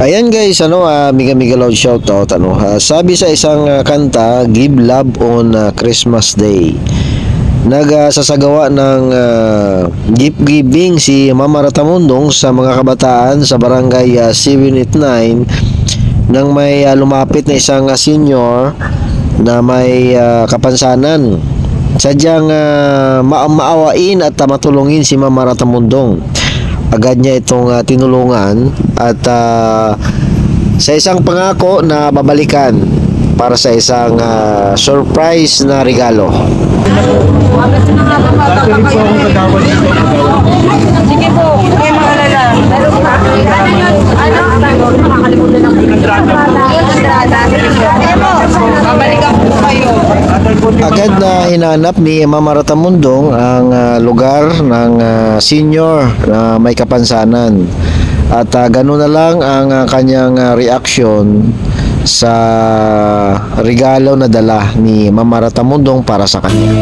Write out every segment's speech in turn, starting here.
Ayan guys, Mega Mega Loud shoutout, sabi sa isang kanta, Give Love on Christmas Day. Nagsasagawa ng gift giving si Mama Ratamundong sa mga kabataan sa barangay 789 nang may lumapit na isang senior na may kapansanan. Sadyang maawain at matulungin si Mama Ratamundong. Agad niya itong tinulungan at sa isang pangako na babalikan para sa isang surprise na regalo. Sige po, kayo maalala. Nakakalimutan ng babalikan po kayo. Agad na hinanap ni Mama Ratamundong ang lugar ng senior na may kapansanan. At gano'n na lang ang kanyang reaksyon sa regalo na dala ni Mama Ratamundong para sa kanya.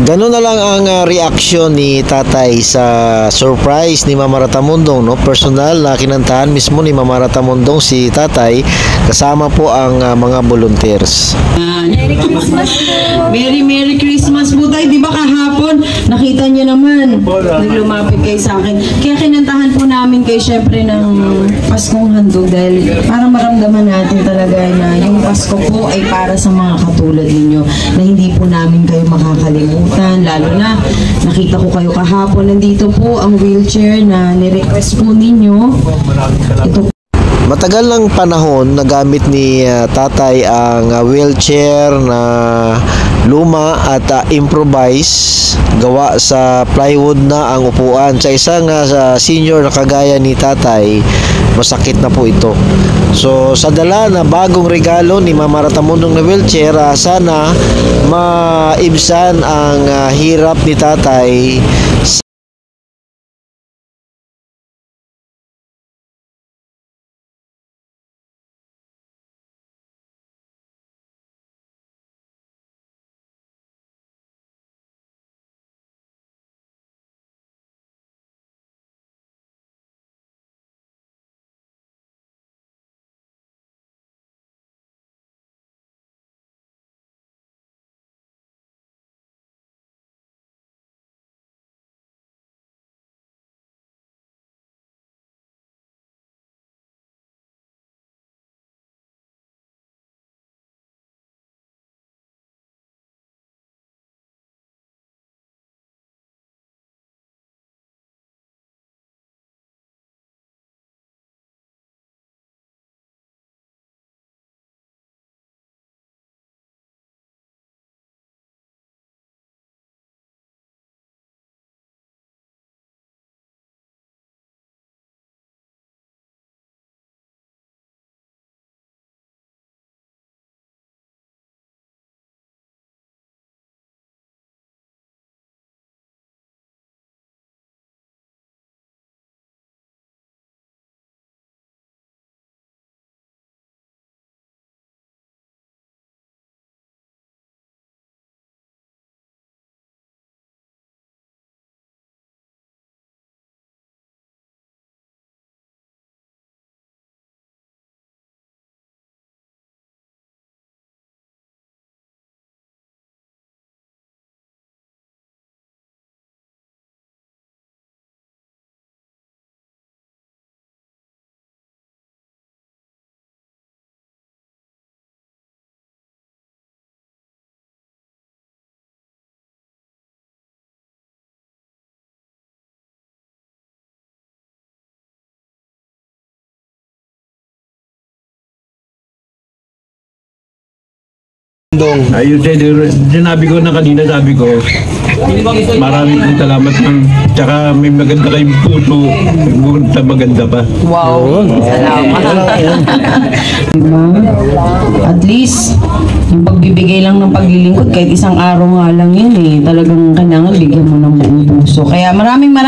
Ganun na lang ang reaksyon ni tatay sa surprise ni Mama Ratamundong, no? Personal na kinantahan mismo ni Mama Ratamundong si tatay kasama po ang mga volunteers. Merry Christmas po! Merry Christmas po tayo. Di ba kahapon, nakita niyo naman, naglumapit kayo sa akin. Kaya kinantahan po namin kayo syempre ng Paskong handog dahil para maramdaman natin talaga na yung Pasko po ay para sa mga katulad ninyo na hindi po namin kayo makakalimutan. Lalo na, nakita ko kayo kahapon. Nandito po ang wheelchair na nirequest po ninyo. Ito. Matagal ng panahon nagamit ni tatay ang wheelchair na luma at improvise, gawa sa plywood na ang upuan. Sa isang senior na kagaya ni tatay, masakit na po ito. So sa dala na bagong regalo ni Mama Ratamundong na wheelchair, sana maibsan ang hirap ni tatay Ayun, sinabi ko na kanina, sabi ko, maraming pong salamat ma'am. Tsaka may maganda kayong puso, maganda pa. Wow. Salamat. Diba? At least, yung pagbibigay lang ng paglilingkod, kahit isang araw nga lang yun eh, talagang kailangan bigyan mo ng buong puso. Kaya maraming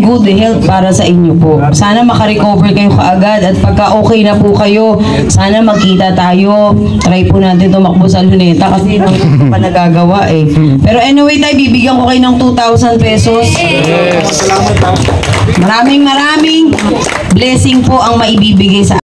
good health para sa inyo po. Sana makarecover kayo kaagad at pagka okay na po kayo, sana magkita tayo. Try po natin tumakbo sa Luneta kasi hindi pa nagagawa eh. Pero anyway tayo, bibigyan ko kayo ng 2,000 pesos. Maraming blessing po ang maibibigay sa